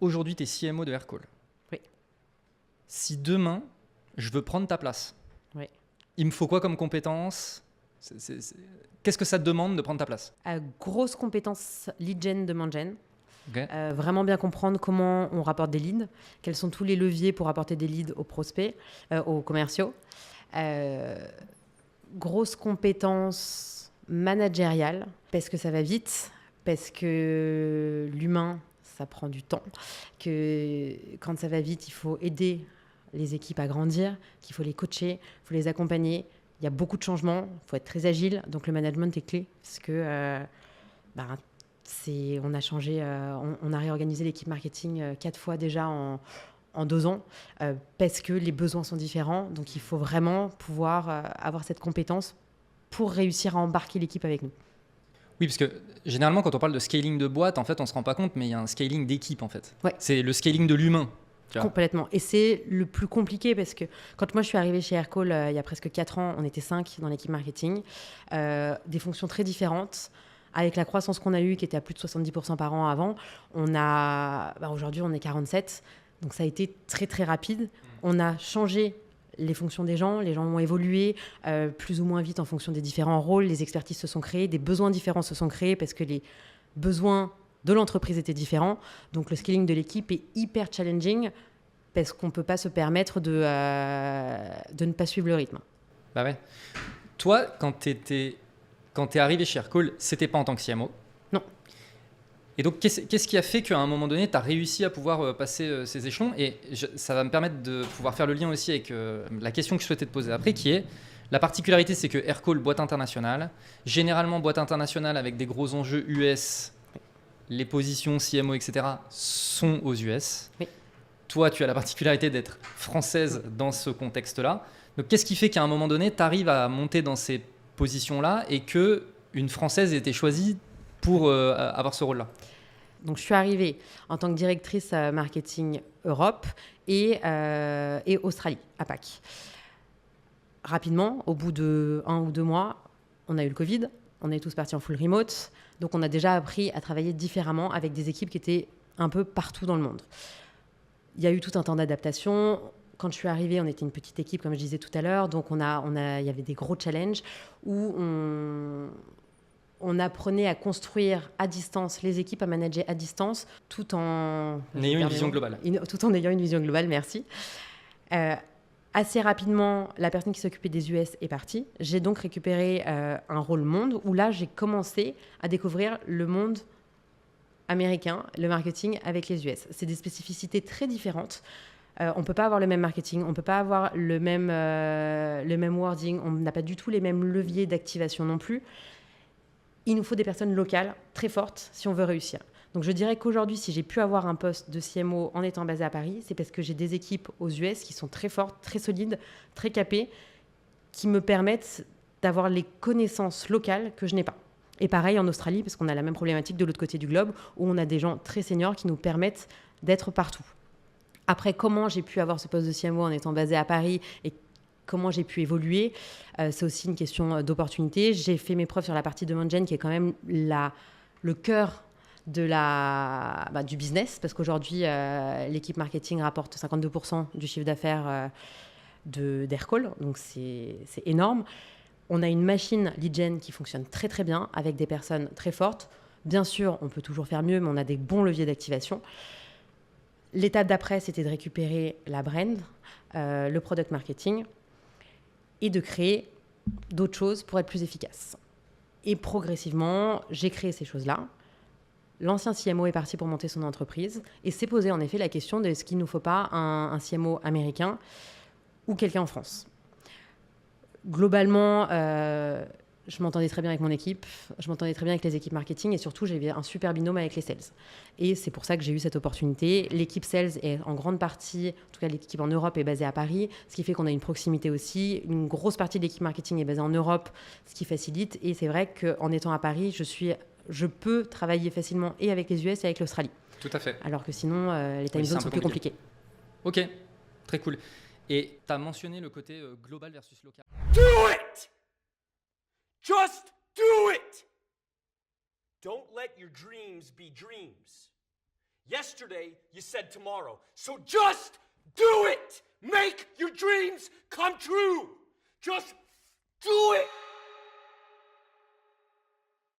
aujourd'hui, tu es CMO de Aircall. Oui. Si demain, je veux prendre ta place, Oui. il me faut quoi comme compétences ? Qu'est-ce que ça te demande de prendre ta place ? Grosse compétence lead gen, demand gen. Okay. Vraiment bien comprendre comment on rapporte des leads, quels sont tous les leviers pour apporter des leads aux prospects, aux commerciaux. Grosse compétence managériale, parce que ça va vite, parce que l'humain, ça prend du temps, que quand ça va vite, il faut aider les équipes à grandir, qu'il faut les coacher, il faut les accompagner. Il y a beaucoup de changements, il faut être très agile, donc le management est clé, parce que on a changé, on a réorganisé l'équipe marketing 4 fois déjà en 2 ans, parce que les besoins sont différents. Donc, il faut vraiment pouvoir avoir cette compétence pour réussir à embarquer l'équipe avec nous. Oui, parce que généralement, quand on parle de scaling de boîte, en fait, on ne se rend pas compte, mais il y a un scaling d'équipe, en fait. Ouais. C'est le scaling de l'humain. Complètement. Et c'est le plus compliqué parce que quand moi je suis arrivée chez Aircall il y a presque 4 ans, on était 5 dans l'équipe marketing, des fonctions très différentes. Avec la croissance qu'on a eue, qui était à plus de 70% par an avant, aujourd'hui on est 47, donc ça a été très très rapide. On a changé les fonctions des gens, les gens ont évolué plus ou moins vite en fonction des différents rôles, les expertises se sont créées, des besoins différents se sont créés parce que les besoins de l'entreprise étaient différents. Donc le scaling de l'équipe est hyper challenging parce qu'on ne peut pas se permettre de ne pas suivre le rythme. Bah ouais. Toi, quand tu es arrivé chez Aircall, c'était pas en tant que CMO. Non. Et donc, qu'est-ce qui a fait qu'à un moment donné, tu as réussi à pouvoir passer ces échelons ? Et ça va me permettre de pouvoir faire le lien aussi avec la question que je souhaitais te poser après, qui est, la particularité, c'est que Aircall, boîte internationale, généralement boîte internationale avec des gros enjeux US, les positions CMO, etc., sont aux US. Oui. Toi, tu as la particularité d'être française dans ce contexte-là. Donc, qu'est-ce qui fait qu'à un moment donné, tu arrives à monter dans ces positions-là et qu'une Française ait été choisie pour avoir ce rôle-là ? Donc, je suis arrivée en tant que directrice marketing Europe et Australie, APAC. Rapidement, au bout de 1 ou 2 mois, on a eu le Covid, on est tous partis en full remote, donc on a déjà appris à travailler différemment avec des équipes qui étaient un peu partout dans le monde. Il y a eu tout un temps d'adaptation. Quand je suis arrivée, on était une petite équipe, comme je disais tout à l'heure, donc il y avait des gros challenges où on apprenait à construire à distance les équipes, à manager à distance, tout en ayant une vision globale. Tout en ayant une vision globale, merci. Assez rapidement, la personne qui s'occupait des US est partie. J'ai donc récupéré un rôle monde où là, j'ai commencé à découvrir le monde américain, le marketing avec les US. C'est des spécificités très différentes. On ne peut pas avoir le même marketing, on ne peut pas avoir le même wording, on n'a pas du tout les mêmes leviers d'activation non plus. Il nous faut des personnes locales très fortes si on veut réussir. Donc je dirais qu'aujourd'hui, si j'ai pu avoir un poste de CMO en étant basé à Paris, c'est parce que j'ai des équipes aux US qui sont très fortes, très solides, très capées, qui me permettent d'avoir les connaissances locales que je n'ai pas. Et pareil en Australie, parce qu'on a la même problématique de l'autre côté du globe, où on a des gens très seniors qui nous permettent d'être partout. Après, comment j'ai pu avoir ce poste de CMO en étant basé à Paris et comment j'ai pu évoluer, c'est aussi une question d'opportunité. J'ai fait mes preuves sur la partie demand gen, qui est quand même le cœur du business, parce qu'aujourd'hui, l'équipe marketing rapporte 52% du chiffre d'affaires d'Aircall, donc c'est énorme. On a une machine lead gen qui fonctionne très très bien, avec des personnes très fortes. Bien sûr, on peut toujours faire mieux, mais on a des bons leviers d'activation. L'étape d'après, c'était de récupérer la brand, le product marketing, et de créer d'autres choses pour être plus efficace. Et progressivement, j'ai créé ces choses-là. L'ancien CMO est parti pour monter son entreprise et s'est posé en effet la question de est-ce qu'il ne nous faut pas un CMO américain ou quelqu'un en France. Globalement, je m'entendais très bien avec mon équipe, je m'entendais très bien avec les équipes marketing et surtout, j'avais un super binôme avec les sales. Et c'est pour ça que j'ai eu cette opportunité. L'équipe sales est en grande partie, en tout cas l'équipe en Europe est basée à Paris, ce qui fait qu'on a une proximité aussi. Une grosse partie de l'équipe marketing est basée en Europe, ce qui facilite. Et c'est vrai qu'en étant à Paris, je peux travailler facilement et avec les US et avec l'Australie. Tout à fait. Alors que sinon, les time zones sont plus compliquées. Ok, très cool. Et tu as mentionné le côté global versus local. Do it! Just do it! Don't let your dreams be dreams. Yesterday, you said tomorrow. So just do it! Make your dreams come true! Just do it!